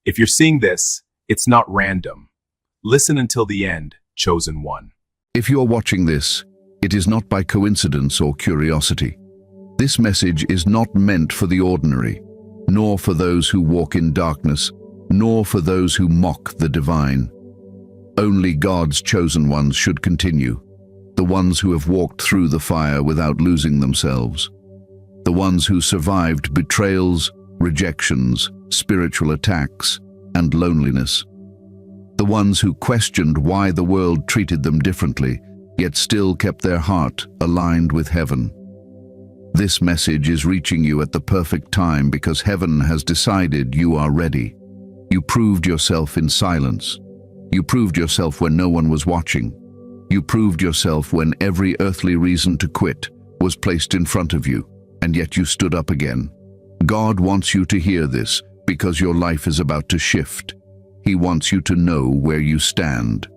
If you're seeing this, it's not random. Listen until the end, chosen one. If you're watching this, it is not by coincidence or curiosity. This message is not meant for the ordinary, nor for those who walk in darkness, nor for those who mock the divine. Only God's chosen ones should continue, the ones who have walked through the fire without losing themselves, the ones who survived betrayals, rejections, spiritual attacks, and loneliness, the ones who questioned why the world treated them differently, yet still kept their heart aligned with heaven. This message is reaching you at the perfect time because heaven has decided you are ready. You proved yourself in silence. You proved yourself when no one was watching. You proved yourself when every earthly reason to quit was placed in front of you, and yet you stood up again. God wants you to hear this because your life is about to shift. He wants you to know where you stand.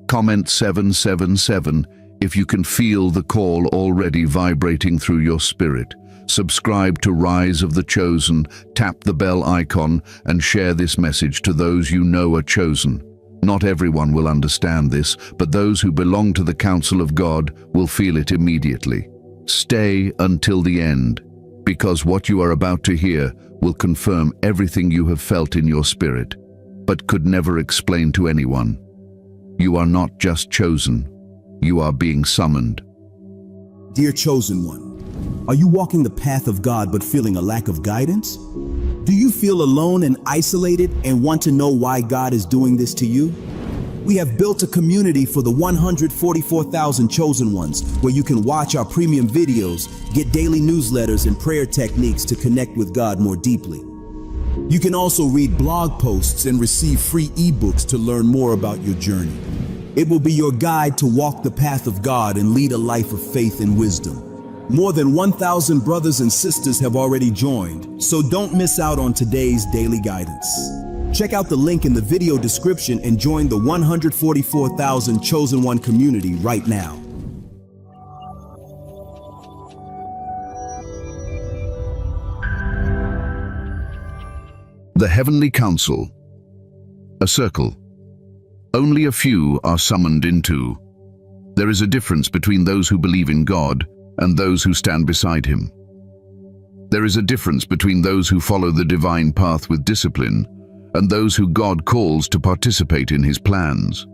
Comment 777 if you can feel the call already vibrating through your spirit. Subscribe to Rise of the Chosen, tap the bell icon, and share this message to those you know are chosen. Not everyone will understand this, but those who belong to the counsel of God will feel it immediately. Stay until the end, because what you are about to hear will confirm everything you have felt in your spirit, but could never explain to anyone. You are not just chosen, you are being summoned. Dear chosen one, are you walking the path of God but feeling a lack of guidance? Do you feel alone and isolated and want to know why God is doing this to you? We have built a community for the 144,000 chosen ones where you can watch our premium videos, get daily newsletters and prayer techniques to connect with God more deeply. You can also read blog posts and receive free ebooks to learn more about your journey. It will be your guide to walk the path of God and lead a life of faith and wisdom. More than 1,000 brothers and sisters have already joined, so don't miss out on today's daily guidance. Check out the link in the video description and join the 144,000 Chosen One community right now. The Heavenly Council. A circle. Only a few are summoned into. There is a difference between those who believe in God and those who stand beside Him. There is a difference between those who follow the divine path with discipline and those who God calls to participate in His plans.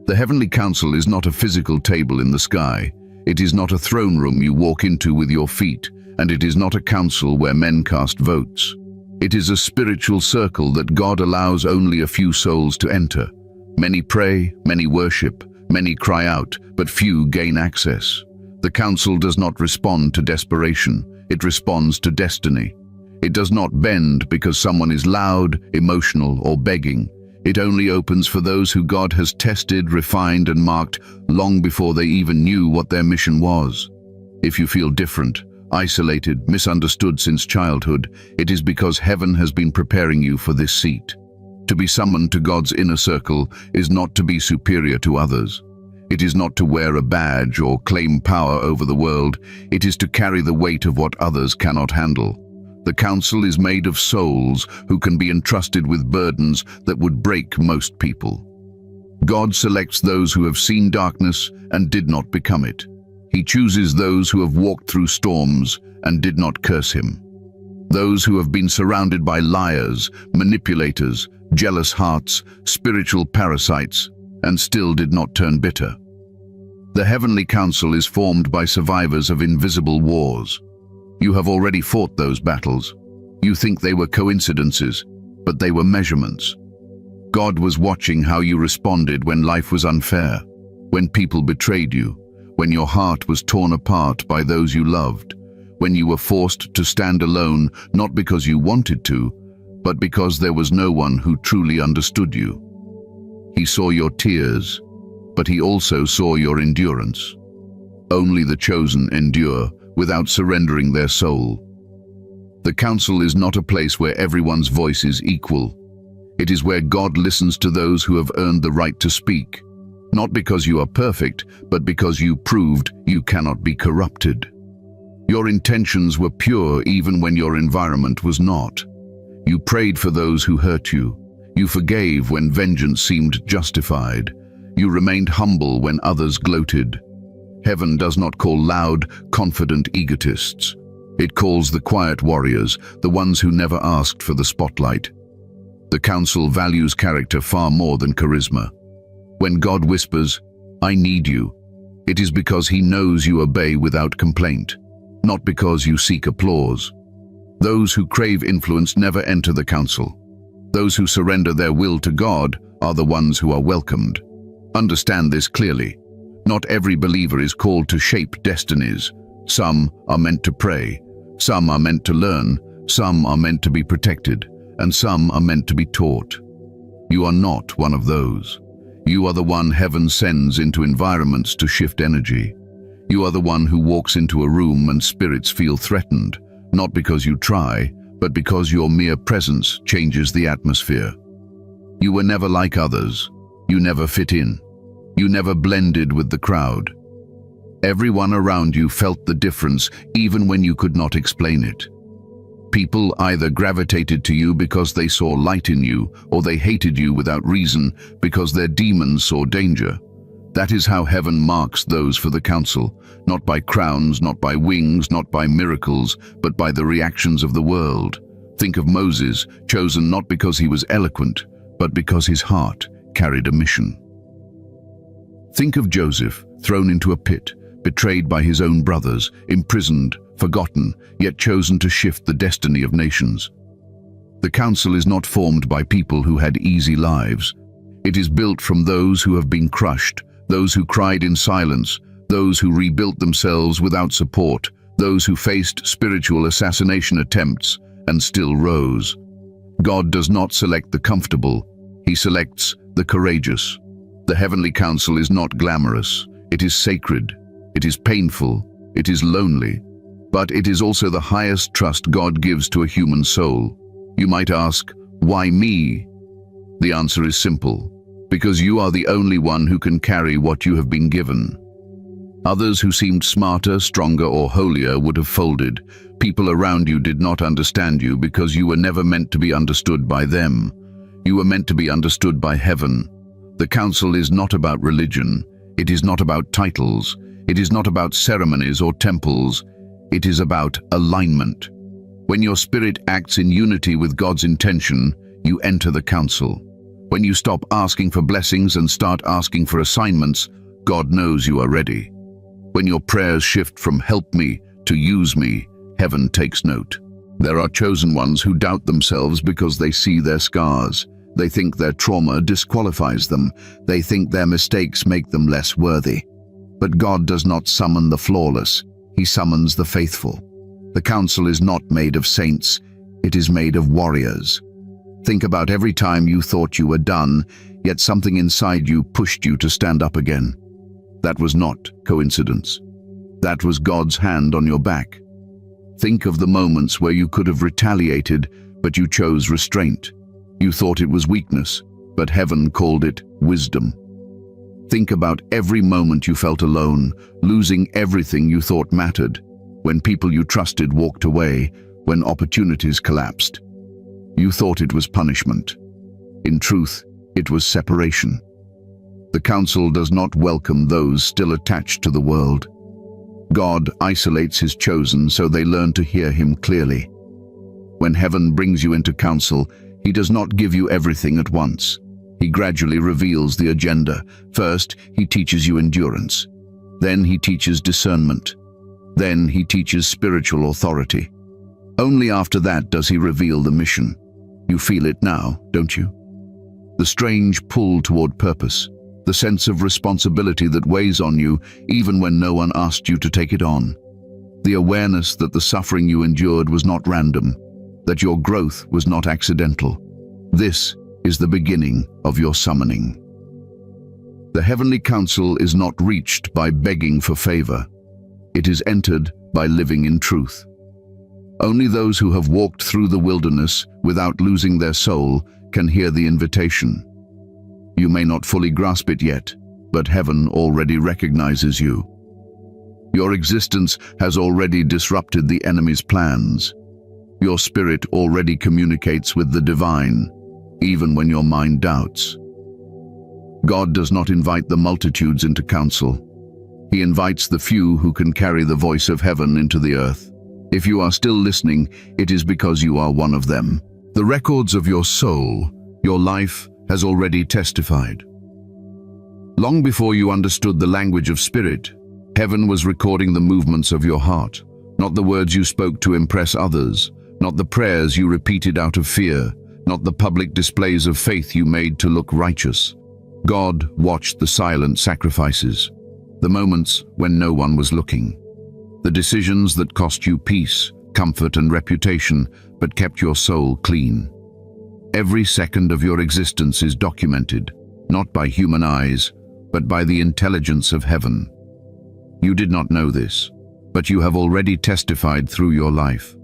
The Heavenly Council is not a physical table in the sky. It is not a throne room you walk into with your feet, and it is not a council where men cast votes. It is a spiritual circle that God allows only a few souls to enter. Many pray, many worship, many cry out, but few gain access. The council does not respond to desperation, it responds to destiny. It does not bend because someone is loud, emotional, or begging. It only opens for those who God has tested, refined, and marked long before they even knew what their mission was. If you feel different, isolated, misunderstood since childhood, it is because heaven has been preparing you for this seat. To be summoned to God's inner circle is not to be superior to others. It is not to wear a badge or claim power over the world. It is to carry the weight of what others cannot handle. The council is made of souls who can be entrusted with burdens that would break most people. God selects those who have seen darkness and did not become it. He chooses those who have walked through storms and did not curse Him. Those who have been surrounded by liars, manipulators, jealous hearts, spiritual parasites, and still did not turn bitter. The Heavenly Council is formed by survivors of invisible wars. You have already fought those battles. You think they were coincidences, but they were measurements. God was watching how you responded when life was unfair, when people betrayed you, when your heart was torn apart by those you loved, when you were forced to stand alone, not because you wanted to, but because there was no one who truly understood you. He saw your tears, but He also saw your endurance. Only the chosen endure without surrendering their soul. The council is not a place where everyone's voice is equal. It is where God listens to those who have earned the right to speak, not because you are perfect, but because you proved you cannot be corrupted. Your intentions were pure even when your environment was not. You prayed for those who hurt you. You forgave when vengeance seemed justified. You remained humble when others gloated. Heaven does not call loud, confident egotists. It calls the quiet warriors, the ones who never asked for the spotlight. The council values character far more than charisma. When God whispers, "I need you," it is because he knows you obey without complaint, not because you seek applause. Those who crave influence never enter the council. Those who surrender their will to God are the ones who are welcomed. Understand this clearly. Not every believer is called to shape destinies. Some are meant to pray, some are meant to learn, some are meant to be protected, and some are meant to be taught. You are not one of those. You are the one heaven sends into environments to shift energy. You are the one who walks into a room and spirits feel threatened, not because you try, but because your mere presence changes the atmosphere. You were never like others. You never fit in. You never blended with the crowd. Everyone around you felt the difference, even when you could not explain it. People either gravitated to you because they saw light in you, or they hated you without reason because their demons saw danger. That is how heaven marks those for the council, not by crowns, not by wings, not by miracles, but by the reactions of the world. Think of Moses, chosen not because he was eloquent, but because his heart carried a mission. Think of Joseph, thrown into a pit, betrayed by his own brothers, imprisoned, forgotten, yet chosen to shift the destiny of nations. The council is not formed by people who had easy lives. It is built from those who have been crushed, those who cried in silence, those who rebuilt themselves without support, those who faced spiritual assassination attempts and still rose. God does not select the comfortable, he selects the courageous. The heavenly council is not glamorous, it is sacred, it is painful, it is lonely, but it is also the highest trust God gives to a human soul. You might ask, why me? The answer is simple. Because you are the only one who can carry what you have been given. Others who seemed smarter, stronger, or holier would have folded. People around you did not understand you because you were never meant to be understood by them. You were meant to be understood by heaven. The council is not about religion. It is not about titles. It is not about ceremonies or temples. It is about alignment. When your spirit acts in unity with God's intention, you enter the council. When you stop asking for blessings and start asking for assignments, God knows you are ready. When your prayers shift from "help me" to "use me," heaven takes note. There are chosen ones who doubt themselves because they see their scars. They think their trauma disqualifies them. They think their mistakes make them less worthy. But God does not summon the flawless. He summons the faithful. The council is not made of saints. It is made of warriors. Think about every time you thought you were done, yet something inside you pushed you to stand up again. That was not coincidence. That was God's hand on your back. Think of the moments where you could have retaliated, but you chose restraint. You thought it was weakness, but heaven called it wisdom. Think about every moment you felt alone, losing everything you thought mattered, when people you trusted walked away, when opportunities collapsed. You thought it was punishment. In truth, it was separation. The council does not welcome those still attached to the world. God isolates his chosen so they learn to hear him clearly. When heaven brings you into council, he does not give you everything at once. He gradually reveals the agenda. First, he teaches you endurance. Then he teaches discernment. Then he teaches spiritual authority. Only after that does he reveal the mission. You feel it now, don't you? The strange pull toward purpose, the sense of responsibility that weighs on you even when no one asked you to take it on. The awareness that the suffering you endured was not random, that your growth was not accidental. This is the beginning of your summoning. The heavenly council is not reached by begging for favor. It is entered by living in truth. Only those who have walked through the wilderness without losing their soul can hear the invitation. You may not fully grasp it yet, but heaven already recognizes you. Your existence has already disrupted the enemy's plans. Your spirit already communicates with the divine, even when your mind doubts. God does not invite the multitudes into council. He invites the few who can carry the voice of heaven into the earth. If you are still listening, it is because you are one of them. The records of your soul, your life, has already testified. Long before you understood the language of spirit, heaven was recording the movements of your heart, not the words you spoke to impress others, not the prayers you repeated out of fear, not the public displays of faith you made to look righteous. God watched the silent sacrifices, the moments when no one was looking, the decisions that cost you peace, comfort, and reputation, but kept your soul clean. Every second of your existence is documented, not by human eyes, but by the intelligence of heaven. You did not know this, but you have already testified through your life.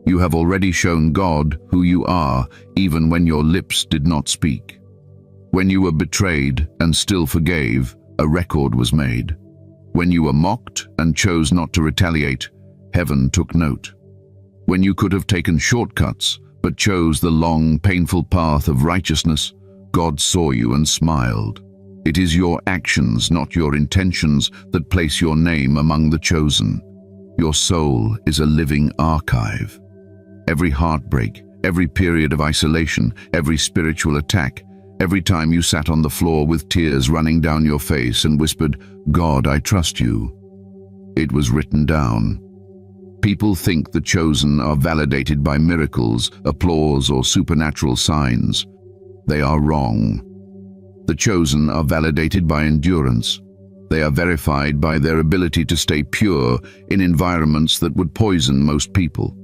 You have already shown God who you are, even when your lips did not speak. When you were betrayed and still forgave, a record was made. When you were mocked and chose not to retaliate, heaven took note. When you could have taken shortcuts, but chose the long, painful path of righteousness, God saw you and smiled. It is your actions, not your intentions, that place your name among the chosen. Your soul is a living archive. Every heartbreak, every period of isolation, every spiritual attack, every time you sat on the floor with tears running down your face and whispered, "God, I trust you," it was written down. People think the chosen are validated by miracles, applause, or supernatural signs. They are wrong. The chosen are validated by endurance. They are verified by their ability to stay pure in environments that would poison most people.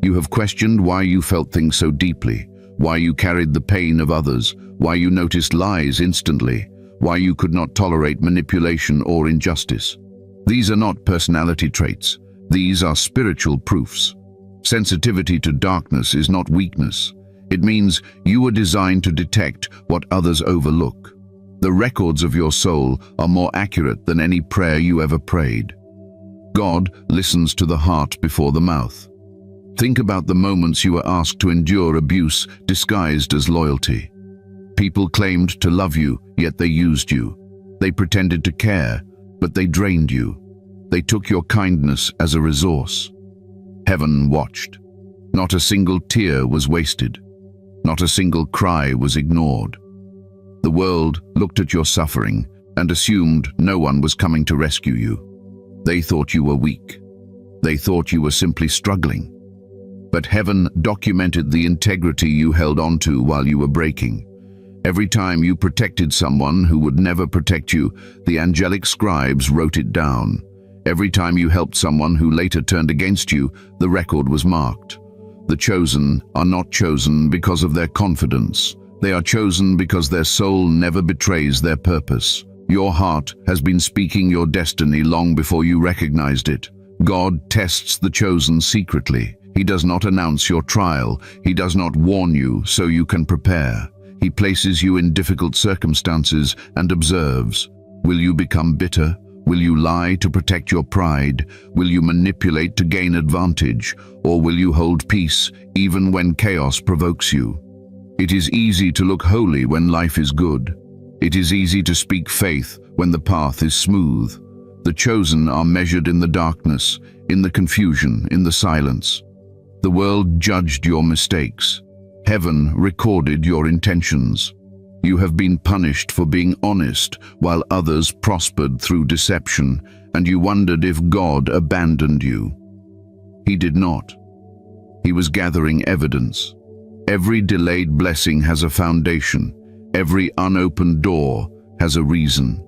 You have questioned why you felt things so deeply, why you carried the pain of others, why you noticed lies instantly, why you could not tolerate manipulation or injustice. These are not personality traits. These are spiritual proofs. Sensitivity to darkness is not weakness. It means you were designed to detect what others overlook. The records of your soul are more accurate than any prayer you ever prayed. God listens to the heart before the mouth. Think about the moments you were asked to endure abuse disguised as loyalty. People claimed to love you, yet they used you. They pretended to care, but they drained you. They took your kindness as a resource. Heaven watched. Not a single tear was wasted. Not a single cry was ignored. The world looked at your suffering and assumed no one was coming to rescue you. They thought you were weak. They thought you were simply struggling. But heaven documented the integrity you held onto while you were breaking. Every time you protected someone who would never protect you, the angelic scribes wrote it down. Every time you helped someone who later turned against you, the record was marked. The chosen are not chosen because of their confidence. They are chosen because their soul never betrays their purpose. Your heart has been speaking your destiny long before you recognized it. God tests the chosen secretly. He does not announce your trial. He does not warn you so you can prepare. He places you in difficult circumstances and observes. Will you become bitter? Will you lie to protect your pride? Will you manipulate to gain advantage? Or will you hold peace even when chaos provokes you? It is easy to look holy when life is good. It is easy to speak faith when the path is smooth. The chosen are measured in the darkness, in the confusion, in the silence. The world judged your mistakes. Heaven recorded your intentions. You have been punished for being honest while others prospered through deception, and you wondered if God abandoned you. He did not. He was gathering evidence. Every delayed blessing has a foundation. Every unopened door has a reason.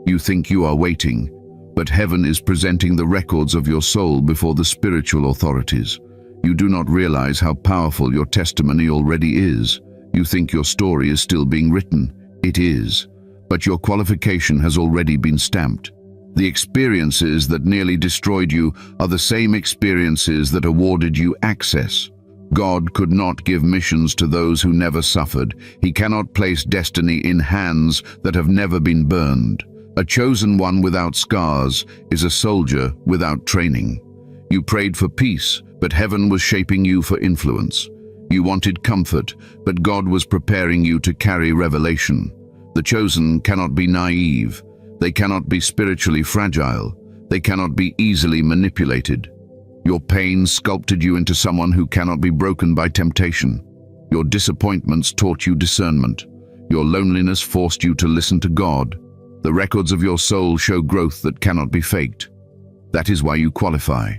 You think you are waiting, but heaven is presenting the records of your soul before the spiritual authorities. You do not realize how powerful your testimony already is. You think your story is still being written. It is. But your qualification has already been stamped. The experiences that nearly destroyed you are the same experiences that awarded you access. God could not give missions to those who never suffered. He cannot place destiny in hands that have never been burned. A chosen one without scars is a soldier without training. You prayed for peace, but heaven was shaping you for influence. You wanted comfort, but God was preparing you to carry revelation. The chosen cannot be naive. They cannot be spiritually fragile. They cannot be easily manipulated. Your pain sculpted you into someone who cannot be broken by temptation. Your disappointments taught you discernment. Your loneliness forced you to listen to God. The records of your soul show growth that cannot be faked. That is why you qualify.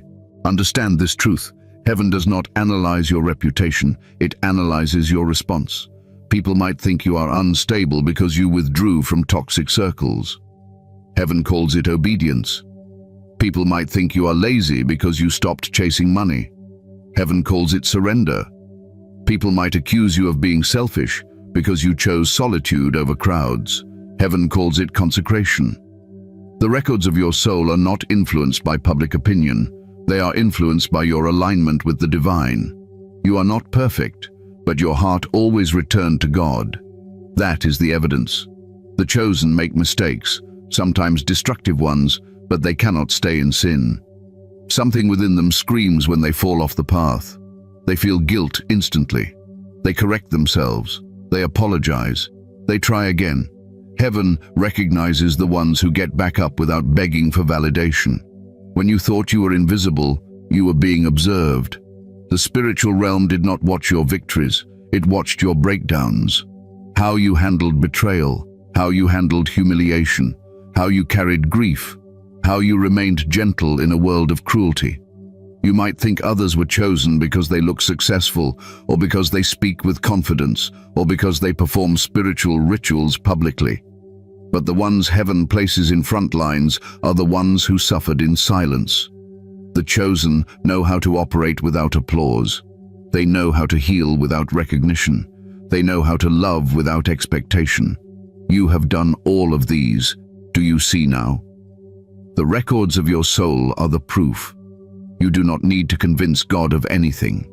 Understand this truth. Heaven does not analyze your reputation, it analyzes your response. People might think you are unstable because you withdrew from toxic circles. Heaven calls it obedience. People might think you are lazy because you stopped chasing money. Heaven calls it surrender. People might accuse you of being selfish because you chose solitude over crowds. Heaven calls it consecration. The records of your soul are not influenced by public opinion. They are influenced by your alignment with the divine. You are not perfect, but your heart always returned to God. That is the evidence. The chosen make mistakes, sometimes destructive ones, but they cannot stay in sin. Something within them screams when they fall off the path. They feel guilt instantly. They correct themselves. They apologize. They try again. Heaven recognizes the ones who get back up without begging for validation. When you thought you were invisible, you were being observed. The spiritual realm did not watch your victories, it watched your breakdowns. How you handled betrayal, how you handled humiliation, how you carried grief, how you remained gentle in a world of cruelty. You might think others were chosen because they look successful, or because they speak with confidence, or because they perform spiritual rituals publicly. But the ones heaven places in front lines are the ones who suffered in silence. The chosen know how to operate without applause. They know how to heal without recognition. They know how to love without expectation. You have done all of these. Do you see now? The records of your soul are the proof. You do not need to convince God of anything.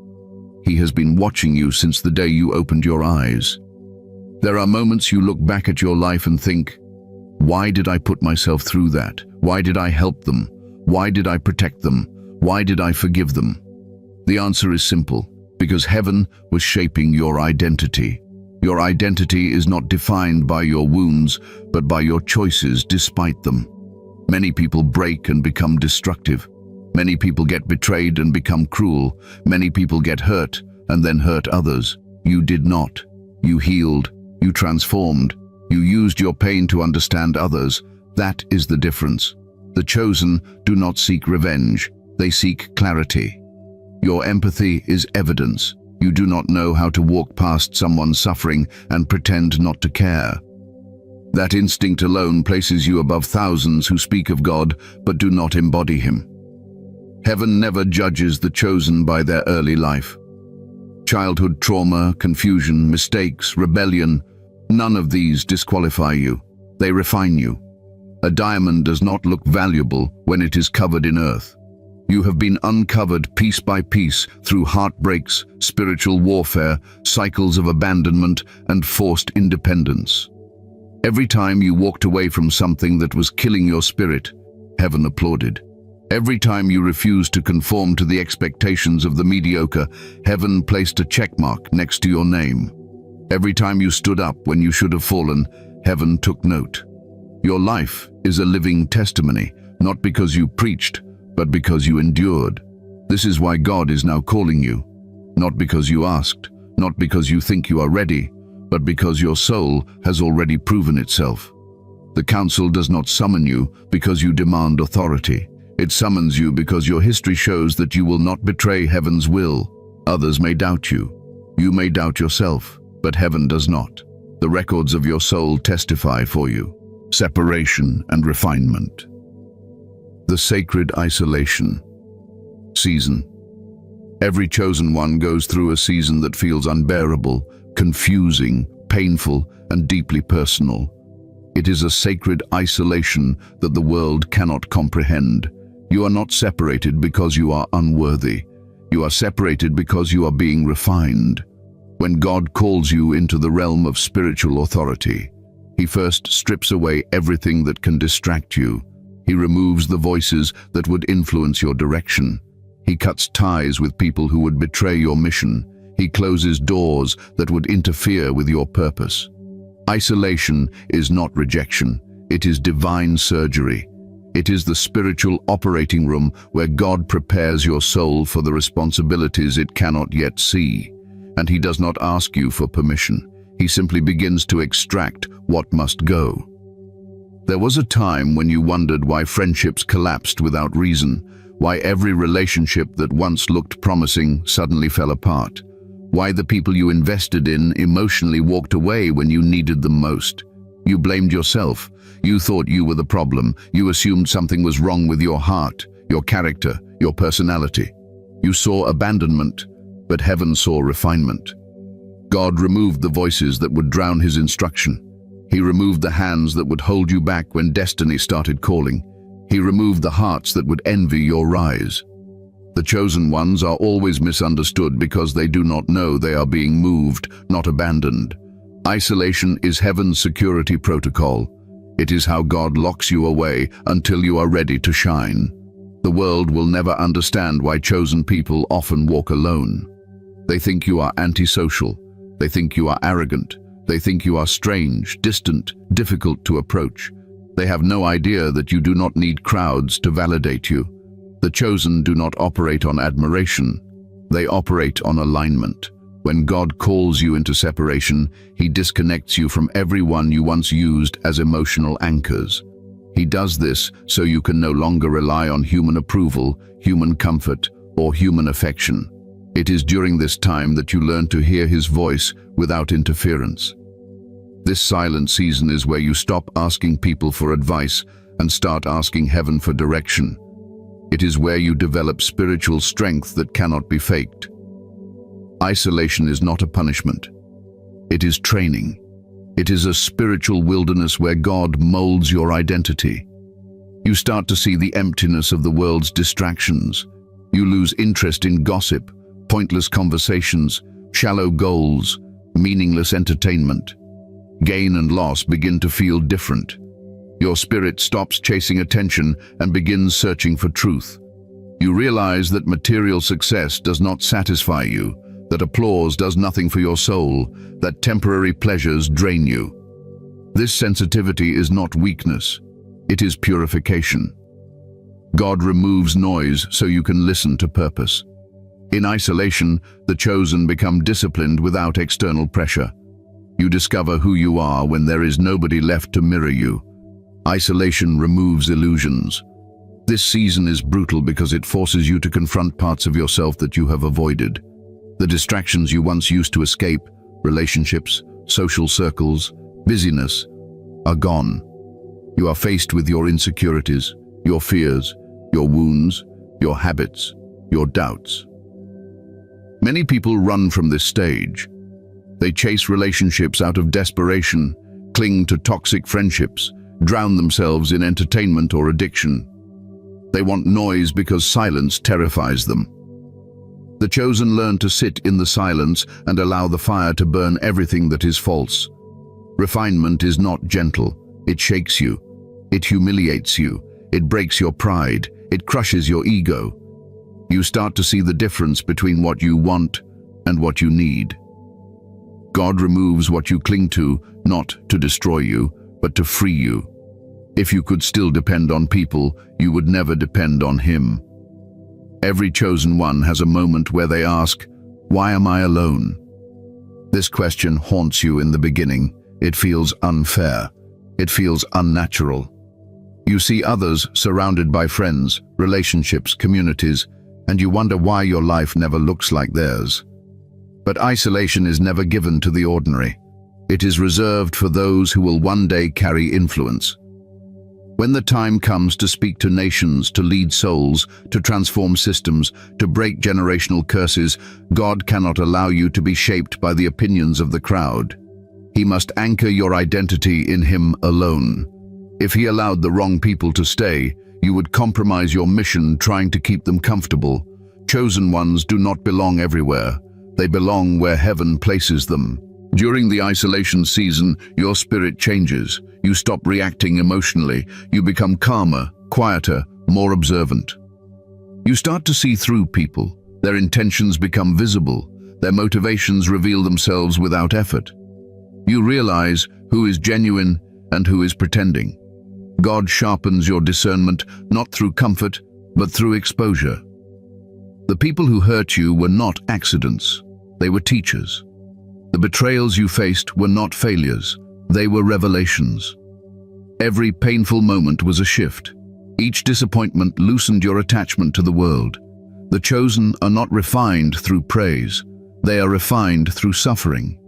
He has been watching you since the day you opened your eyes. There are moments you look back at your life and think, why did I put myself through that? Why did I help them? Why did I protect them? Why did I forgive them? The answer is simple, because heaven was shaping your identity. Your identity is not defined by your wounds, but by your choices despite them. Many people break and become destructive. Many people get betrayed and become cruel. Many people get hurt and then hurt others. You did not. You healed. You transformed. You used your pain to understand others. That is the difference. The chosen do not seek revenge. They seek clarity. Your empathy is evidence. You do not know how to walk past someone's suffering and pretend not to care. That instinct alone places you above thousands who speak of God but do not embody Him. Heaven never judges the chosen by their early life. Childhood trauma, confusion, mistakes, rebellion, none of these disqualify you. They refine you. A diamond does not look valuable when it is covered in earth. You have been uncovered piece by piece through heartbreaks, spiritual warfare, cycles of abandonment, and forced independence. Every time you walked away from something that was killing your spirit, heaven applauded. Every time you refused to conform to the expectations of the mediocre, heaven placed a checkmark next to your name. Every time you stood up when you should have fallen, heaven took note. Your life is a living testimony, not because you preached, but because you endured. This is why God is now calling you. Not because you asked, not because you think you are ready, but because your soul has already proven itself. The council does not summon you because you demand authority. It summons you because your history shows that you will not betray heaven's will. Others may doubt you. You may doubt yourself, but heaven does not. The records of your soul testify for you. Separation and refinement. The sacred isolation. Season. Every chosen one goes through a season that feels unbearable, confusing, painful, and deeply personal. It is a sacred isolation that the world cannot comprehend. You are not separated because you are unworthy. You are separated because you are being refined. When God calls you into the realm of spiritual authority, He first strips away everything that can distract you. He removes the voices that would influence your direction. He cuts ties with people who would betray your mission. He closes doors that would interfere with your purpose. Isolation is not rejection. It is divine surgery. It is the spiritual operating room where God prepares your soul for the responsibilities it cannot yet see. And He does not ask you for permission. He simply begins to extract what must go. There was a time when you wondered why friendships collapsed without reason, why every relationship that once looked promising suddenly fell apart, why the people you invested in emotionally walked away when you needed them most. You blamed yourself. You thought you were the problem. You assumed something was wrong with your heart, your character, your personality. You saw abandonment, but heaven saw refinement. God removed the voices that would drown His instruction. He removed the hands that would hold you back when destiny started calling. He removed the hearts that would envy your rise. The chosen ones are always misunderstood because they do not know they are being moved, not abandoned. Isolation is heaven's security protocol. It is how God locks you away until you are ready to shine. The world will never understand why chosen people often walk alone. They think you are antisocial. They think you are arrogant. They think you are strange, distant, difficult to approach. They have no idea that you do not need crowds to validate you. The chosen do not operate on admiration. They operate on alignment. When God calls you into separation, He disconnects you from everyone you once used as emotional anchors. He does this so you can no longer rely on human approval, human comfort, or human affection. It is during this time that you learn to hear His voice without interference. This silent season is where you stop asking people for advice and start asking heaven for direction. It is where you develop spiritual strength that cannot be faked. Isolation is not a punishment. It is training. It is a spiritual wilderness where God molds your identity. You start to see the emptiness of the world's distractions. You lose interest in gossip, pointless conversations, shallow goals, meaningless entertainment. Gain and loss begin to feel different. Your spirit stops chasing attention and begins searching for truth. You realize that material success does not satisfy you, that applause does nothing for your soul, that temporary pleasures drain you. This sensitivity is not weakness. It is purification. God removes noise so you can listen to purpose. In isolation, the chosen become disciplined without external pressure. You discover who you are when there is nobody left to mirror you. Isolation removes illusions. This season is brutal because it forces you to confront parts of yourself that you have avoided. The distractions you once used to escape, relationships, social circles, busyness, are gone. You are faced with your insecurities, your fears, your wounds, your habits, your doubts. Many people run from this stage. They chase relationships out of desperation, cling to toxic friendships, drown themselves in entertainment or addiction. They want noise because silence terrifies them. The chosen learn to sit in the silence and allow the fire to burn everything that is false. Refinement is not gentle. It shakes you. It humiliates you. It breaks your pride. It crushes your ego. You start to see the difference between what you want and what you need. God removes what you cling to, not to destroy you, but to free you. If you could still depend on people, you would never depend on Him. Every chosen one has a moment where they ask, "Why am I alone?" This question haunts you in the beginning. It feels unfair. It feels unnatural. You see others surrounded by friends, relationships, communities, and you wonder why your life never looks like theirs. But isolation is never given to the ordinary. It is reserved for those who will one day carry influence. When the time comes to speak to nations, to lead souls, to transform systems, to break generational curses, God cannot allow you to be shaped by the opinions of the crowd. He must anchor your identity in Him alone. If He allowed the wrong people to stay, you would compromise your mission trying to keep them comfortable. Chosen ones do not belong everywhere. They belong where heaven places them. During the isolation season, your spirit changes. You stop reacting emotionally. You become calmer, quieter, more observant. You start to see through people. Their intentions become visible. Their motivations reveal themselves without effort. You realize who is genuine and who is pretending. God sharpens your discernment not through comfort, but through exposure. The people who hurt you were not accidents. They were teachers. The betrayals you faced were not failures. They were revelations. Every painful moment was a shift. Each disappointment loosened your attachment to the world. The chosen are not refined through praise. They are refined through suffering.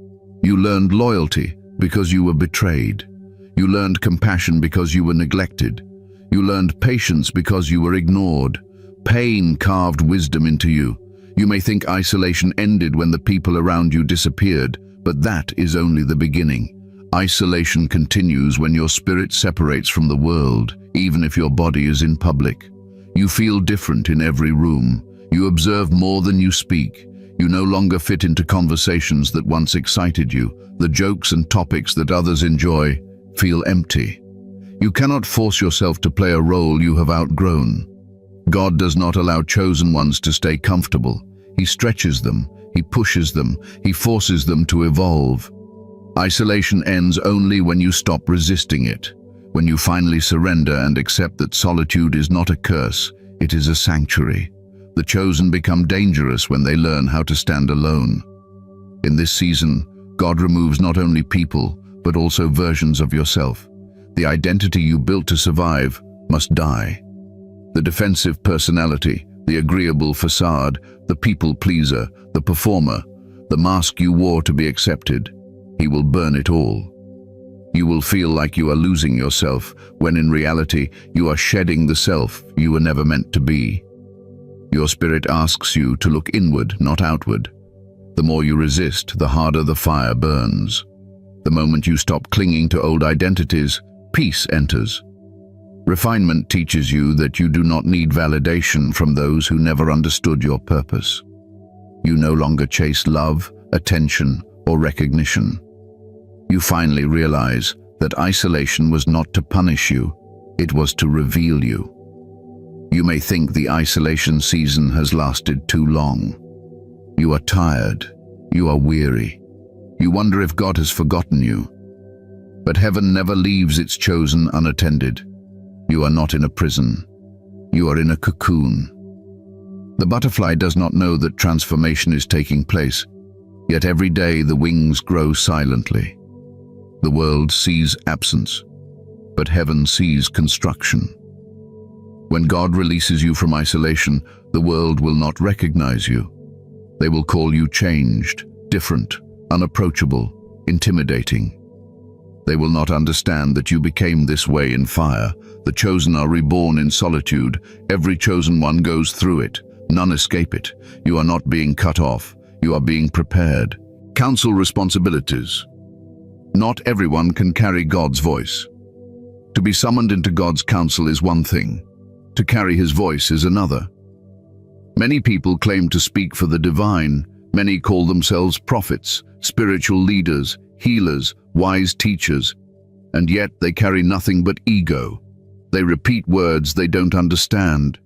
You learned loyalty because you were betrayed. You learned compassion because you were neglected. You learned patience because you were ignored. Pain carved wisdom into you. You may think isolation ended when the people around you disappeared, but that is only the beginning. Isolation continues when your spirit separates from the world, even if your body is in public. You feel different in every room. You observe more than you speak. You no longer fit into conversations that once excited you. The jokes and topics that others enjoy feel empty. You cannot force yourself to play a role you have outgrown. God does not allow chosen ones to stay comfortable. He stretches them, He pushes them, He forces them to evolve. Isolation ends only when you stop resisting it, when you finally surrender and accept that solitude is not a curse, it is a sanctuary. The chosen become dangerous when they learn how to stand alone. In this season, God removes not only people, but also versions of yourself. The identity you built to survive must die. The defensive personality, the agreeable facade, the people pleaser, the performer, the mask you wore to be accepted, He will burn it all. You will feel like you are losing yourself, when in reality you are shedding the self you were never meant to be. Your spirit asks you to look inward, not outward. The more you resist, the harder the fire burns. The moment you stop clinging to old identities, peace enters. Refinement teaches you that you do not need validation from those who never understood your purpose. You no longer chase love, attention, or recognition. You finally realize that isolation was not to punish you, it was to reveal you. You may think the isolation season has lasted too long. You are tired, you are weary. You wonder if God has forgotten you. But heaven never leaves its chosen unattended. You are not in a prison. You are in a cocoon. The butterfly does not know that transformation is taking place, yet every day the wings grow silently. The world sees absence, but heaven sees construction. When God releases you from isolation, the world will not recognize you. They will call you changed, different, unapproachable, intimidating. They will not understand that you became this way in fire. The chosen are reborn in solitude. Every chosen one goes through it. None escape it. You are not being cut off. You are being prepared. Counsel responsibilities. Not everyone can carry God's voice. To be summoned into God's counsel is one thing. To carry His voice is another. Many people claim to speak for the divine. Many call themselves prophets, spiritual leaders, healers, wise teachers, and yet they carry nothing but ego. They repeat words they don't understand.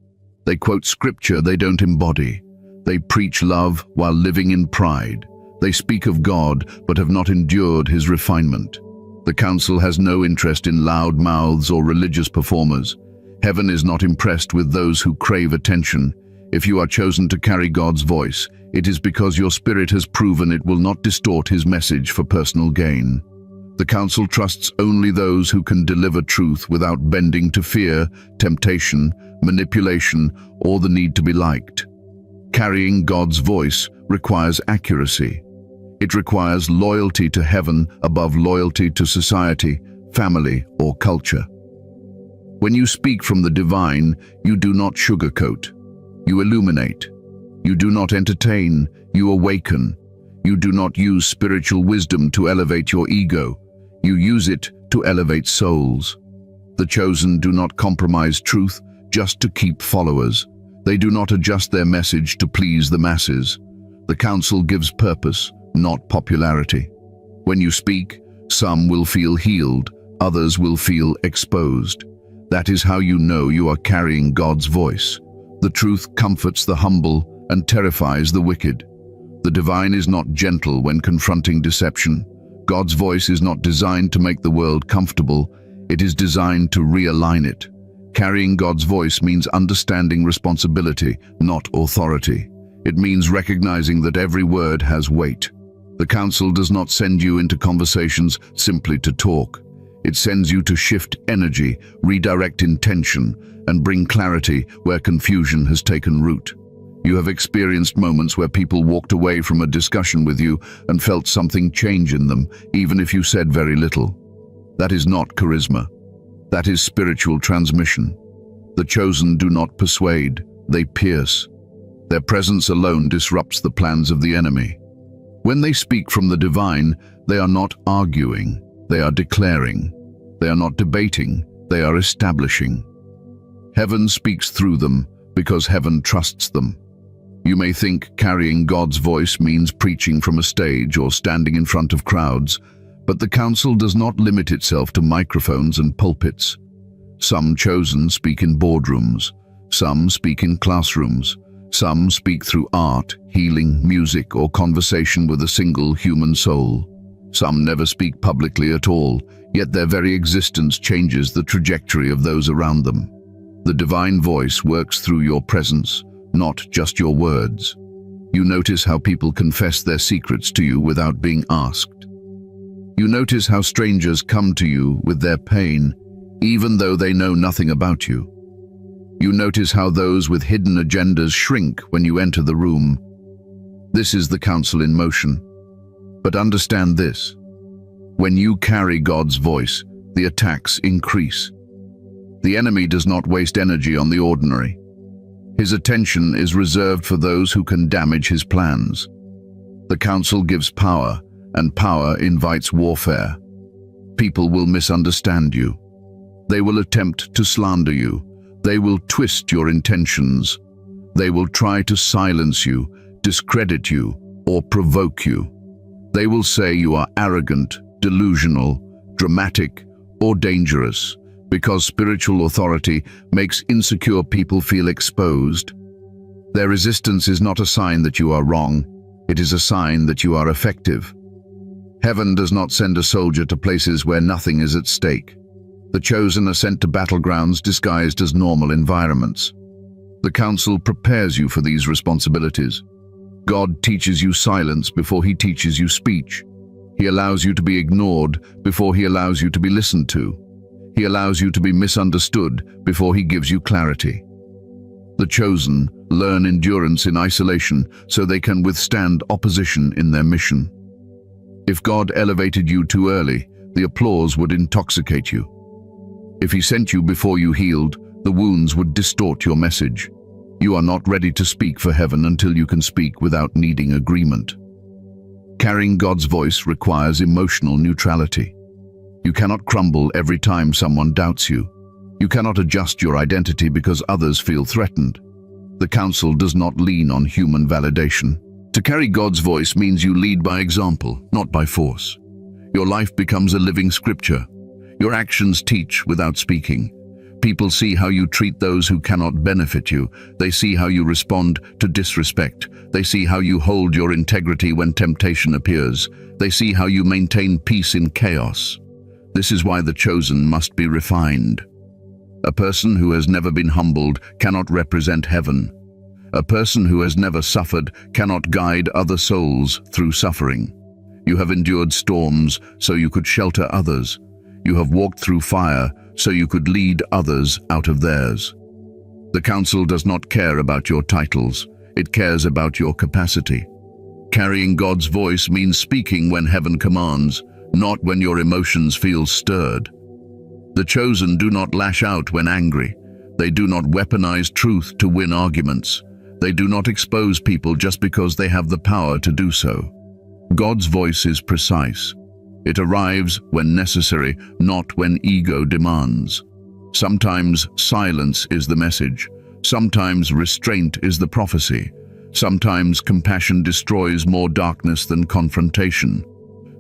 They quote scripture they don't embody. They preach love while living in pride. They speak of God but have not endured His refinement. The council has no interest in loud mouths or religious performers. Heaven is not impressed with those who crave attention. If you are chosen to carry God's voice, it is because your spirit has proven it will not distort His message for personal gain. The council trusts only those who can deliver truth without bending to fear, temptation, manipulation, or the need to be liked. Carrying God's voice requires accuracy. It requires loyalty to heaven above loyalty to society, family, or culture. When you speak from the divine, you do not sugarcoat. You illuminate. You do not entertain, you awaken. You do not use spiritual wisdom to elevate your ego. You use it to elevate souls. The chosen do not compromise truth just to keep followers. They do not adjust their message to please the masses. The council gives purpose, not popularity. When you speak, some will feel healed, others will feel exposed. That is how you know you are carrying God's voice. The truth comforts the humble and terrifies the wicked. The divine is not gentle when confronting deception. God's voice is not designed to make the world comfortable. It is designed to realign it. Carrying God's voice means understanding responsibility, not authority. It means recognizing that every word has weight. The council does not send you into conversations simply to talk. It sends you to shift energy, redirect intention, and bring clarity where confusion has taken root. You have experienced moments where people walked away from a discussion with you and felt something change in them, even if you said very little. That is not charisma. That is spiritual transmission. The chosen do not persuade, they pierce. Their presence alone disrupts the plans of the enemy. When they speak from the divine, they are not arguing, they are declaring. They are not debating, they are establishing. Heaven speaks through them because heaven trusts them. You may think carrying God's voice means preaching from a stage or standing in front of crowds, but the council does not limit itself to microphones and pulpits. Some chosen speak in boardrooms, some speak in classrooms, some speak through art, healing, music, or conversation with a single human soul. Some never speak publicly at all, yet their very existence changes the trajectory of those around them. The divine voice works through your presence, not just your words. You notice how people confess their secrets to you without being asked. You notice how strangers come to you with their pain, even though they know nothing about you. You notice how those with hidden agendas shrink when you enter the room. This is the council in motion. But understand this: when you carry God's voice, the attacks increase. The enemy does not waste energy on the ordinary. His attention is reserved for those who can damage his plans. The council gives power, and power invites warfare. People will misunderstand you. They will attempt to slander you. They will twist your intentions. They will try to silence you, discredit you, or provoke you. They will say you are arrogant, delusional, dramatic, or dangerous, because spiritual authority makes insecure people feel exposed. Their resistance is not a sign that you are wrong. It is a sign that you are effective. Heaven does not send a soldier to places where nothing is at stake. The chosen are sent to battlegrounds disguised as normal environments. The council prepares you for these responsibilities. God teaches you silence before he teaches you speech. He allows you to be ignored before he allows you to be listened to. He allows you to be misunderstood before he gives you clarity. The chosen learn endurance in isolation so they can withstand opposition in their mission. If God elevated you too early, the applause would intoxicate you. If he sent you before you healed, the wounds would distort your message. You are not ready to speak for heaven until you can speak without needing agreement. Carrying God's voice requires emotional neutrality. You cannot crumble every time someone doubts you. You cannot adjust your identity because others feel threatened. The council does not lean on human validation. To carry God's voice means you lead by example, not by force. Your life becomes a living scripture. Your actions teach without speaking. People see how you treat those who cannot benefit you. They see how you respond to disrespect. They see how you hold your integrity when temptation appears. They see how you maintain peace in chaos. This is why the chosen must be refined. A person who has never been humbled cannot represent heaven. A person who has never suffered cannot guide other souls through suffering. You have endured storms so you could shelter others. You have walked through fire so you could lead others out of theirs. The council does not care about your titles. It cares about your capacity. Carrying God's voice means speaking when heaven commands, not when your emotions feel stirred. The chosen do not lash out when angry. They do not weaponize truth to win arguments. They do not expose people just because they have the power to do so. God's voice is precise. It arrives when necessary, not when ego demands. Sometimes silence is the message. Sometimes restraint is the prophecy. Sometimes compassion destroys more darkness than confrontation.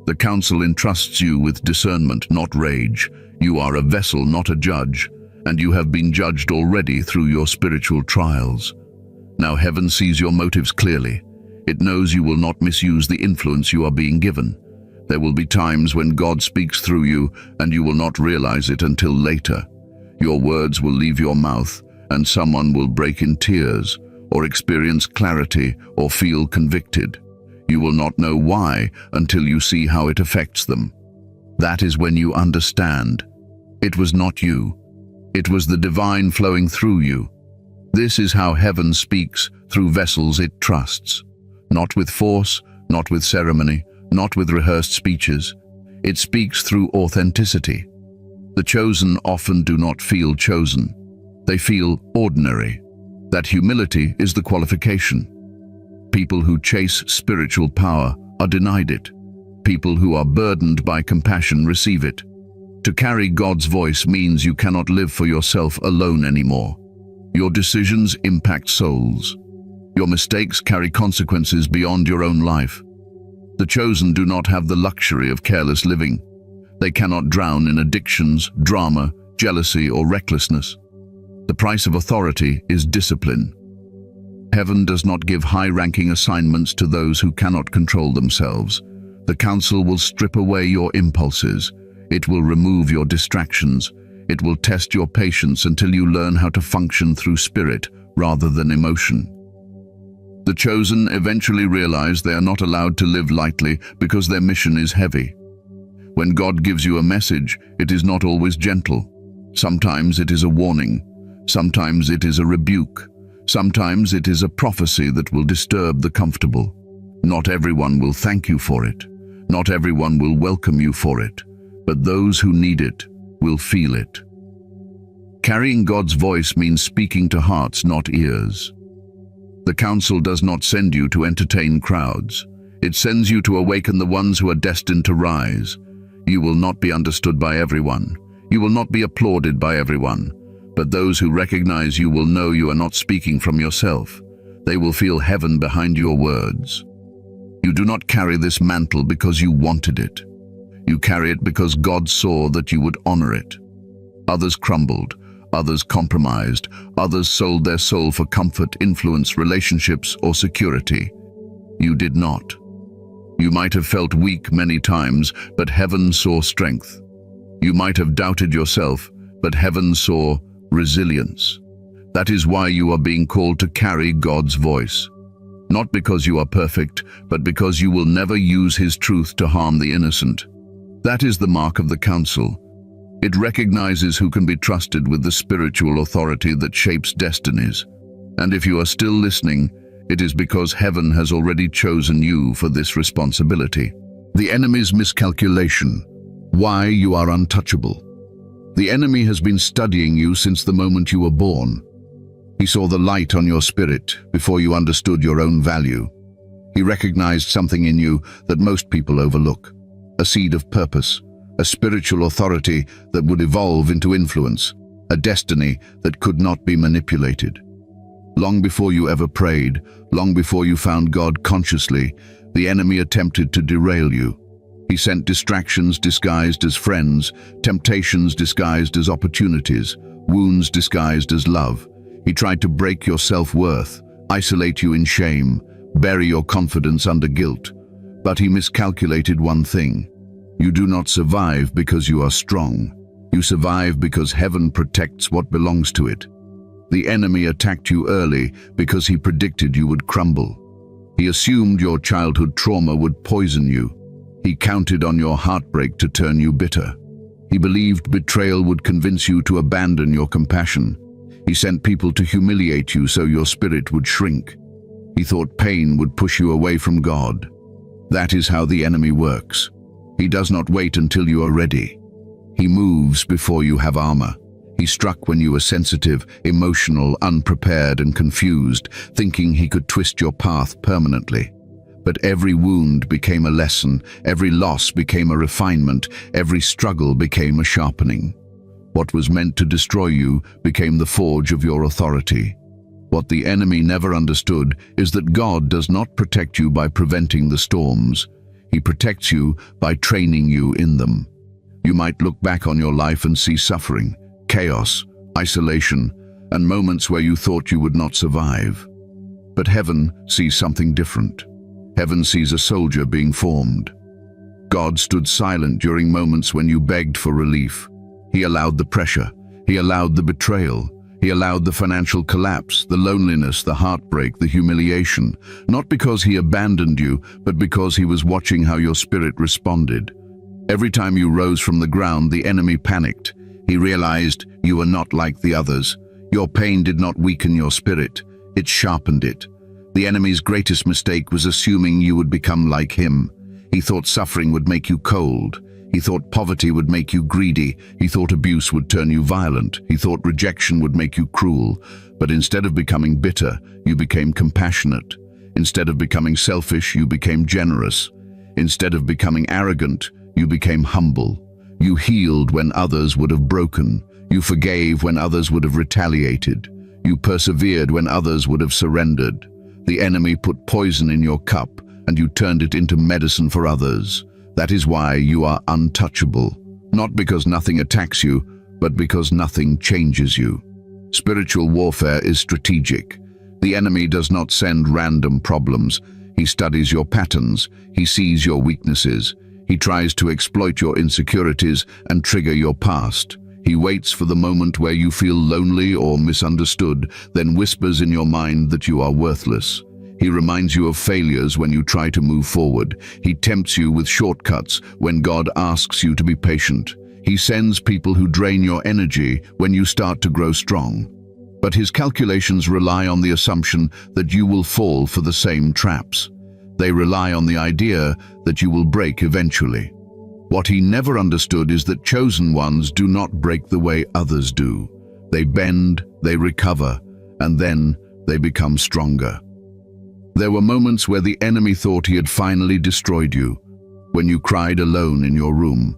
The council entrusts you with discernment, not rage. You are a vessel, not a judge. and you have been judged already through your spiritual trials. Now heaven sees your motives clearly. It knows you will not misuse the influence you are being given. There will be times when God speaks through you, and you will not realize it until later. Your words will leave your mouth, and someone will break in tears, or experience clarity, or feel convicted. You will not know why until you see how it affects them. That is when you understand. It was not you. It was the divine flowing through you. This is how heaven speaks through vessels it trusts. Not with force, not with ceremony, not with rehearsed speeches. It speaks through authenticity. The chosen often do not feel chosen. They feel ordinary. That humility is the qualification. People who chase spiritual power are denied it. People who are burdened by compassion receive it. To carry God's voice means you cannot live for yourself alone anymore. Your decisions impact souls. Your mistakes carry consequences beyond your own life. The chosen do not have the luxury of careless living. They cannot drown in addictions, drama, jealousy, or recklessness. The price of authority is discipline. Heaven does not give high-ranking assignments to those who cannot control themselves. The council will strip away your impulses. It will remove your distractions. It will test your patience until you learn how to function through spirit rather than emotion. The chosen eventually realize they are not allowed to live lightly because their mission is heavy. When God gives you a message, it is not always gentle. Sometimes it is a warning. Sometimes it is a rebuke. Sometimes it is a prophecy that will disturb the comfortable. Not everyone will thank you for it. Not everyone will welcome you for it. But those who need it will feel it. Carrying God's voice means speaking to hearts, not ears. The council does not send you to entertain crowds. It sends you to awaken the ones who are destined to rise. You will not be understood by everyone. You will not be applauded by everyone. But those who recognize you will know you are not speaking from yourself. They will feel heaven behind your words. You do not carry this mantle because you wanted it. You carry it because God saw that you would honor it. Others crumbled. Others compromised. Others sold their soul for comfort, influence, relationships, or security. You did not. You might have felt weak many times, but heaven saw strength. You might have doubted yourself, but heaven saw resilience. That is why you are being called to carry God's voice. Not because you are perfect, but because you will never use His truth to harm the innocent. That is the mark of the council. It recognizes who can be trusted with the spiritual authority that shapes destinies. And if you are still listening, it is because heaven has already chosen you for this responsibility. The enemy's miscalculation. Why you are untouchable. The enemy has been studying you since the moment you were born. He saw the light on your spirit before you understood your own value. He recognized something in you that most people overlook. A seed of purpose, a spiritual authority that would evolve into influence, a destiny that could not be manipulated. Long before you ever prayed, long before you found God consciously, the enemy attempted to derail you. He sent distractions disguised as friends, temptations disguised as opportunities, wounds disguised as love. He tried to break your self-worth, isolate you in shame, bury your confidence under guilt. But he miscalculated one thing. You do not survive because you are strong. You survive because heaven protects what belongs to it. The enemy attacked you early because he predicted you would crumble. He assumed your childhood trauma would poison you. He counted on your heartbreak to turn you bitter. He believed betrayal would convince you to abandon your compassion. He sent people to humiliate you so your spirit would shrink. He thought pain would push you away from God. That is how the enemy works. He does not wait until you are ready. He moves before you have armor. He struck when you were sensitive, emotional, unprepared, and confused, thinking he could twist your path permanently. But every wound became a lesson, every loss became a refinement, every struggle became a sharpening. What was meant to destroy you became the forge of your authority. What the enemy never understood is that God does not protect you by preventing the storms. He protects you by training you in them. You might look back on your life and see suffering, chaos, isolation, and moments where you thought you would not survive. But heaven sees something different. Heaven sees a soldier being formed. God stood silent during moments when you begged for relief. He allowed the pressure. He allowed the betrayal. He allowed the financial collapse, the loneliness, the heartbreak, the humiliation, not because he abandoned you, but because he was watching how your spirit responded. Every time you rose from the ground, the enemy panicked. He realized you were not like the others. Your pain did not weaken your spirit. It sharpened it. The enemy's greatest mistake was assuming you would become like him. He thought suffering would make you cold. He thought poverty would make you greedy. He thought abuse would turn you violent. He thought rejection would make you cruel. But instead of becoming bitter, you became compassionate. Instead of becoming selfish, you became generous. Instead of becoming arrogant, you became humble. You healed when others would have broken. You forgave when others would have retaliated. You persevered when others would have surrendered. The enemy put poison in your cup, and you turned it into medicine for others. That is why you are untouchable, not because nothing attacks you, but because nothing changes you. Spiritual warfare is strategic. The enemy does not send random problems. He studies your patterns. He sees your weaknesses. He tries to exploit your insecurities and trigger your past. He waits for the moment where you feel lonely or misunderstood, then whispers in your mind that you are worthless. He reminds you of failures when you try to move forward. He tempts you with shortcuts when God asks you to be patient. He sends people who drain your energy when you start to grow strong. But his calculations rely on the assumption that you will fall for the same traps. They rely on the idea that you will break eventually. What he never understood is that chosen ones do not break the way others do. They bend, they recover, and then they become stronger. There were moments where the enemy thought he had finally destroyed you, when you cried alone in your room,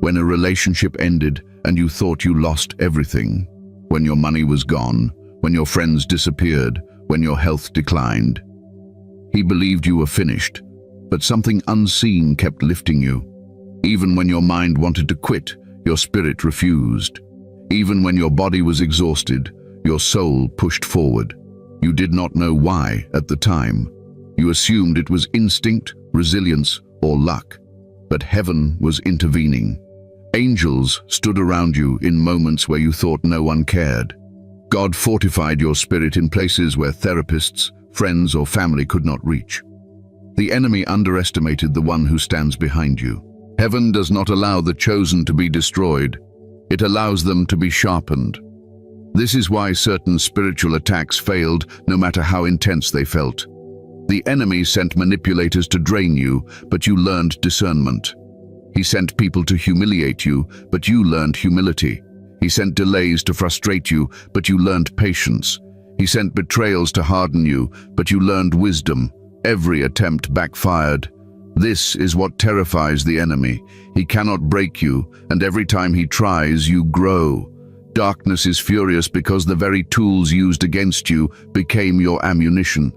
when a relationship ended and you thought you lost everything, when your money was gone, when your friends disappeared, when your health declined. He believed you were finished, but something unseen kept lifting you. Even when your mind wanted to quit, your spirit refused. Even when your body was exhausted, your soul pushed forward. You did not know why at the time. You assumed it was instinct, resilience, or luck. But heaven was intervening. Angels stood around you in moments where you thought no one cared. God fortified your spirit in places where therapists, friends, or family could not reach. The enemy underestimated the one who stands behind you. Heaven does not allow the chosen to be destroyed. It allows them to be sharpened. This is why certain spiritual attacks failed, no matter how intense they felt. The enemy sent manipulators to drain you, but you learned discernment. He sent people to humiliate you, but you learned humility. He sent delays to frustrate you, but you learned patience. He sent betrayals to harden you, but you learned wisdom. Every attempt backfired. This is what terrifies the enemy. He cannot break you, and every time he tries, you grow. Darkness is furious because the very tools used against you became your ammunition.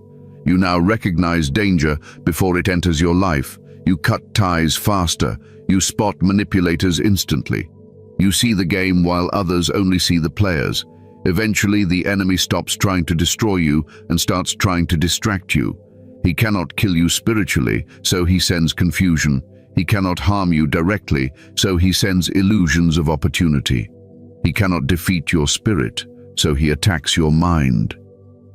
You now recognize danger before it enters your life. You cut ties faster. You spot manipulators instantly. You see the game while others only see the players. Eventually, the enemy stops trying to destroy you and starts trying to distract you. He cannot kill you spiritually, so he sends confusion. He cannot harm you directly, so he sends illusions of opportunity. He cannot defeat your spirit, so he attacks your mind.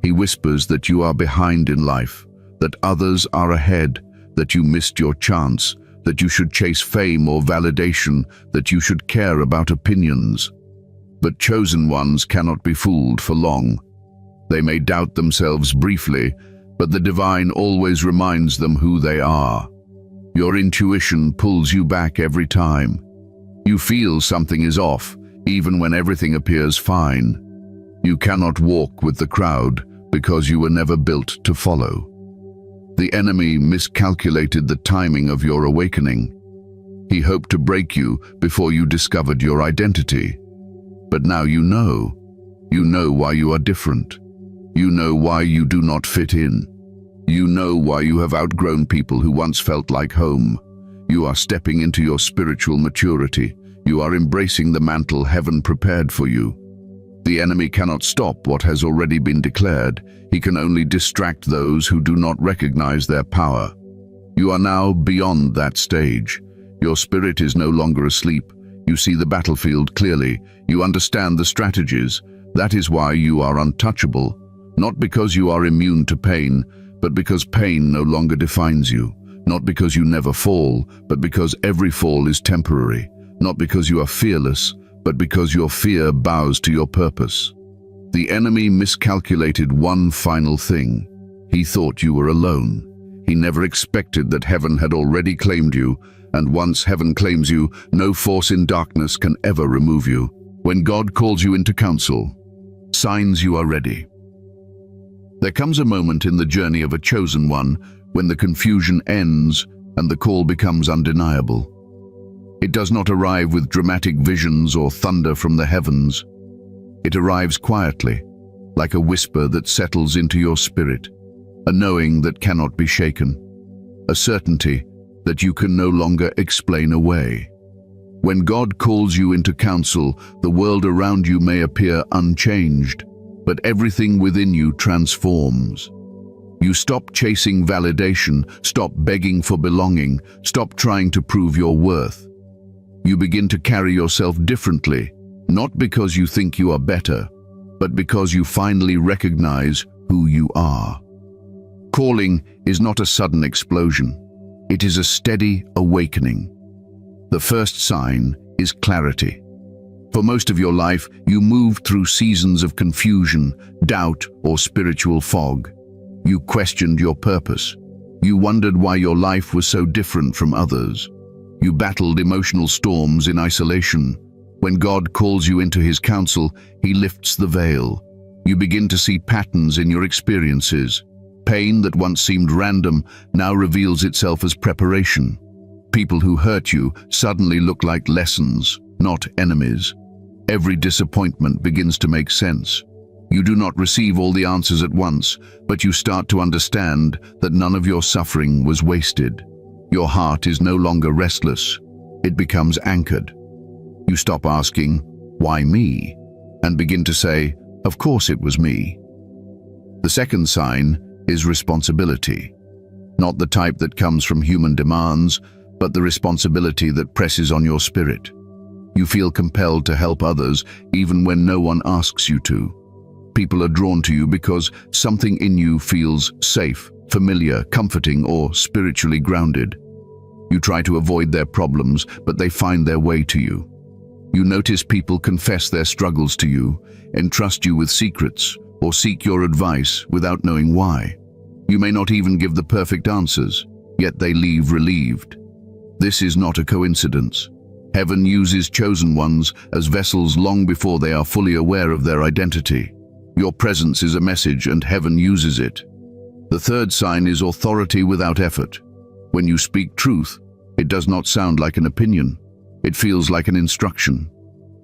He whispers that you are behind in life, that others are ahead, that you missed your chance, that you should chase fame or validation, that you should care about opinions. But chosen ones cannot be fooled for long. They may doubt themselves briefly, but the divine always reminds them who they are. Your intuition pulls you back every time. You feel something is off, even when everything appears fine. You cannot walk with the crowd because you were never built to follow. The enemy miscalculated the timing of your awakening. He hoped to break you before you discovered your identity. But now you know. You know why you are different. You know why you do not fit in. You know why you have outgrown people who once felt like home. You are stepping into your spiritual maturity. You are embracing the mantle heaven prepared for you. The enemy cannot stop what has already been declared. He can only distract those who do not recognize their power. You are now beyond that stage. Your spirit is no longer asleep. You see the battlefield clearly. You understand the strategies. That is why you are untouchable, not because you are immune to pain, but because pain no longer defines you. Not because you never fall, but because every fall is temporary. Not because you are fearless, but because your fear bows to your purpose. The enemy miscalculated one final thing. He thought you were alone. He never expected that heaven had already claimed you, and once heaven claims you, no force in darkness can ever remove you. When God calls you into counsel, signs you are ready. There comes a moment in the journey of a chosen one when the confusion ends and the call becomes undeniable. It does not arrive with dramatic visions or thunder from the heavens. It arrives quietly, like a whisper that settles into your spirit, a knowing that cannot be shaken, a certainty that you can no longer explain away. When God calls you into counsel, the world around you may appear unchanged, but everything within you transforms. You stop chasing validation, stop begging for belonging, stop trying to prove your worth. You begin to carry yourself differently, not because you think you are better, but because you finally recognize who you are. Calling is not a sudden explosion. It is a steady awakening. The first sign is clarity. For most of your life, you moved through seasons of confusion, doubt, or spiritual fog. You questioned your purpose. You wondered why your life was so different from others. You battled emotional storms in isolation. When God calls you into His counsel, He lifts the veil. You begin to see patterns in your experiences. Pain that once seemed random now reveals itself as preparation. People who hurt you suddenly look like lessons, not enemies. Every disappointment begins to make sense. You do not receive all the answers at once, but you start to understand that none of your suffering was wasted. Your heart is no longer restless. It becomes anchored. You stop asking, "Why me?" and begin to say, "Of course it was me." The second sign is responsibility. Not the type that comes from human demands, but the responsibility that presses on your spirit. You feel compelled to help others even when no one asks you to. People are drawn to you because something in you feels safe, familiar, comforting, or spiritually grounded. You try to avoid their problems, but they find their way to you. You notice people confess their struggles to you, entrust you with secrets, or seek your advice without knowing why. You may not even give the perfect answers, yet they leave relieved. This is not a coincidence. Heaven uses chosen ones as vessels long before they are fully aware of their identity. Your presence is a message, and heaven uses it. The third sign is authority without effort. When you speak truth, it does not sound like an opinion. It feels like an instruction.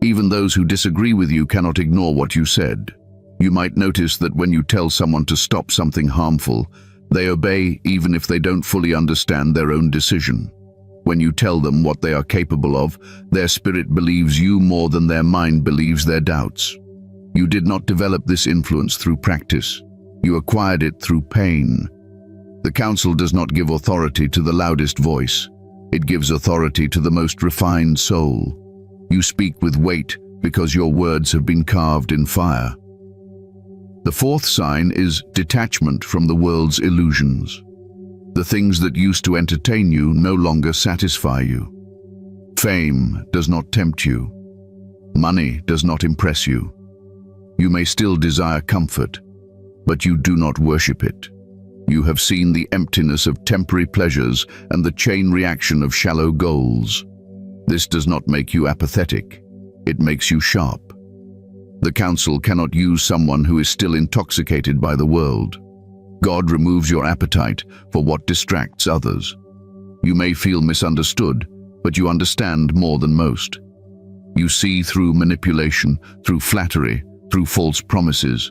Even those who disagree with you cannot ignore what you said. You might notice that when you tell someone to stop something harmful, they obey even if they don't fully understand their own decision. When you tell them what they are capable of, their spirit believes you more than their mind believes their doubts. You did not develop this influence through practice. You acquired it through pain. The counsel does not give authority to the loudest voice. It gives authority to the most refined soul. You speak with weight because your words have been carved in fire. The fourth sign is detachment from the world's illusions. The things that used to entertain you no longer satisfy you. Fame does not tempt you. Money does not impress you. You may still desire comfort, but you do not worship it. You have seen the emptiness of temporary pleasures and the chain reaction of shallow goals. This does not make you apathetic. It makes you sharp. The counsel cannot use someone who is still intoxicated by the world. God removes your appetite for what distracts others. You may feel misunderstood, but you understand more than most. You see through manipulation, through flattery, through false promises.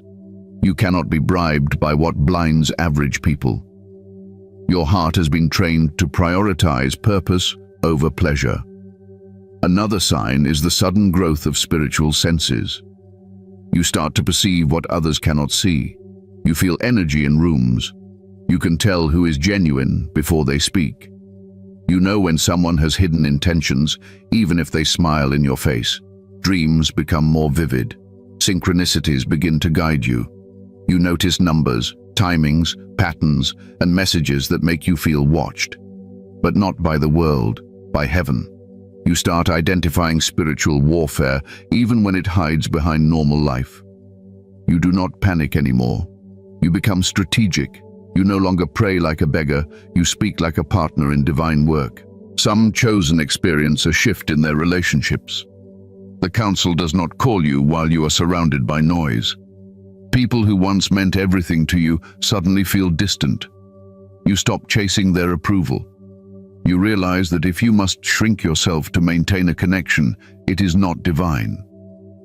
You cannot be bribed by what blinds average people. Your heart has been trained to prioritize purpose over pleasure. Another sign is the sudden growth of spiritual senses. You start to perceive what others cannot see. You feel energy in rooms. You can tell who is genuine before they speak. You know when someone has hidden intentions, even if they smile in your face. Dreams become more vivid. Synchronicities begin to guide you. You notice numbers, timings, patterns, and messages that make you feel watched. But not by the world, by heaven. You start identifying spiritual warfare even when it hides behind normal life. You do not panic anymore. You become strategic. You no longer pray like a beggar, you speak like a partner in divine work. Some chosen experience a shift in their relationships. The council does not call you while you are surrounded by noise. People who once meant everything to you suddenly feel distant. You stop chasing their approval. You realize that if you must shrink yourself to maintain a connection, it is not divine.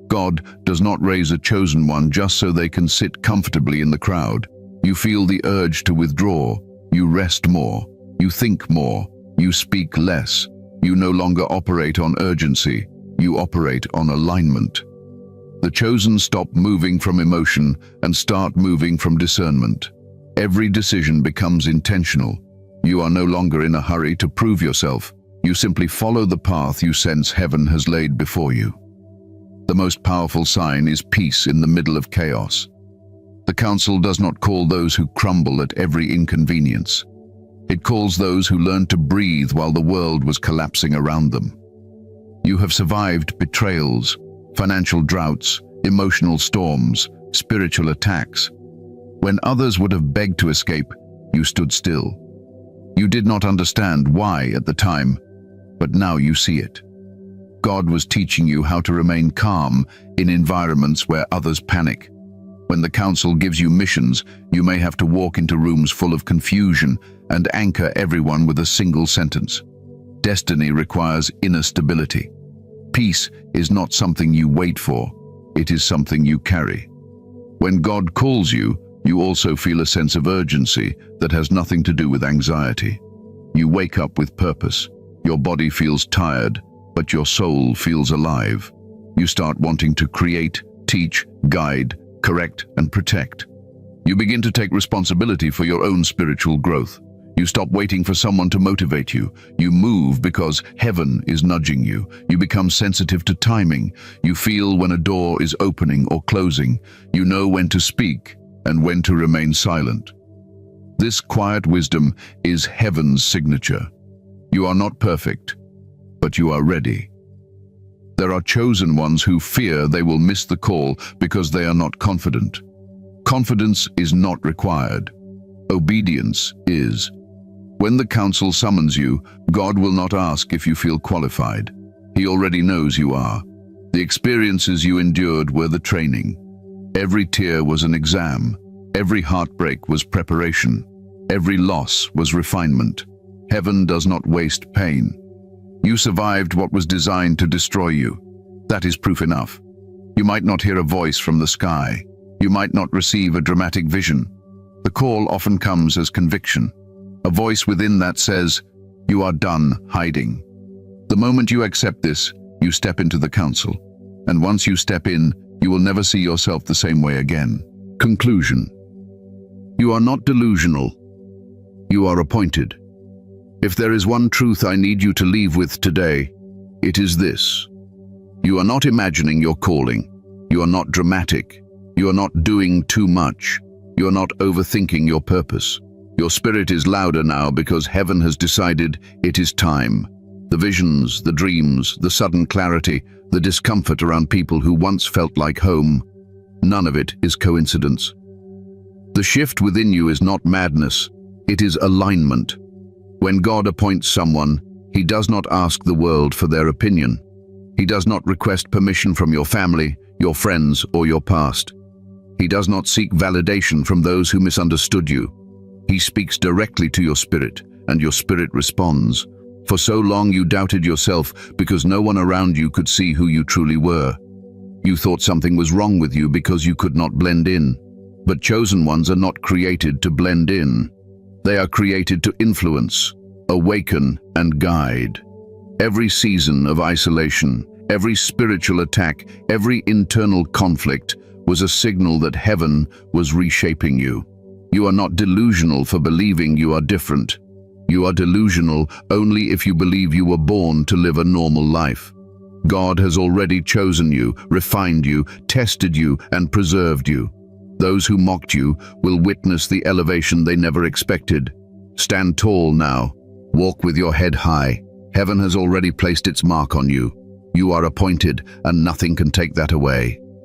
God does not raise a chosen one just so they can sit comfortably in the crowd. You feel the urge to withdraw. You rest more. You think more. You speak less. You no longer operate on urgency. You operate on alignment. The chosen stop moving from emotion and start moving from discernment. Every decision becomes intentional. You are no longer in a hurry to prove yourself. You simply follow the path you sense heaven has laid before you. The most powerful sign is peace in the middle of chaos. The council does not call those who crumble at every inconvenience. It calls those who learned to breathe while the world was collapsing around them. You have survived betrayals, financial droughts, emotional storms, spiritual attacks. When others would have begged to escape, you stood still. You did not understand why at the time, but now you see it. God was teaching you how to remain calm in environments where others panic. When the council gives you missions, you may have to walk into rooms full of confusion and anchor everyone with a single sentence. Destiny requires inner stability. Peace is not something you wait for, it is something you carry. When God calls you, you also feel a sense of urgency that has nothing to do with anxiety. You wake up with purpose. Your body feels tired, but your soul feels alive. You start wanting to create, teach, guide, correct, and protect. You begin to take responsibility for your own spiritual growth. You stop waiting for someone to motivate you. You move because heaven is nudging you. You become sensitive to timing. You feel when a door is opening or closing. You know when to speak and when to remain silent. This quiet wisdom is heaven's signature. You are not perfect, but you are ready. There are chosen ones who fear they will miss the call because they are not confident. Confidence is not required. Obedience is. When the council summons you, God will not ask if you feel qualified. He already knows you are. The experiences you endured were the training. Every tear was an exam. Every heartbreak was preparation. Every loss was refinement. Heaven does not waste pain. You survived what was designed to destroy you. That is proof enough. You might not hear a voice from the sky. You might not receive a dramatic vision. The call often comes as conviction. A voice within that says, "You are done hiding." The moment you accept this, you step into the council. And once you step in, you will never see yourself the same way again. Conclusion. You are not delusional. You are appointed. If there is one truth I need you to leave with today, it is this. You are not imagining your calling. You are not dramatic. You are not doing too much. You are not overthinking your purpose. Your spirit is louder now because heaven has decided it is time. The visions, the dreams, the sudden clarity, the discomfort around people who once felt like home, none of it is coincidence. The shift within you is not madness, it is alignment. When God appoints someone, He does not ask the world for their opinion. He does not request permission from your family, your friends, or your past. He does not seek validation from those who misunderstood you. He speaks directly to your spirit, and your spirit responds. For so long you doubted yourself because no one around you could see who you truly were. You thought something was wrong with you because you could not blend in. But chosen ones are not created to blend in. They are created to influence, awaken, and guide. Every season of isolation, every spiritual attack, every internal conflict was a signal that heaven was reshaping you. You are not delusional for believing you are different. You are delusional only if you believe you were born to live a normal life. God has already chosen you, refined you, tested you, and preserved you. Those who mocked you will witness the elevation they never expected. Stand tall now. Walk with your head high. Heaven has already placed its mark on you. You are appointed, and nothing can take that away.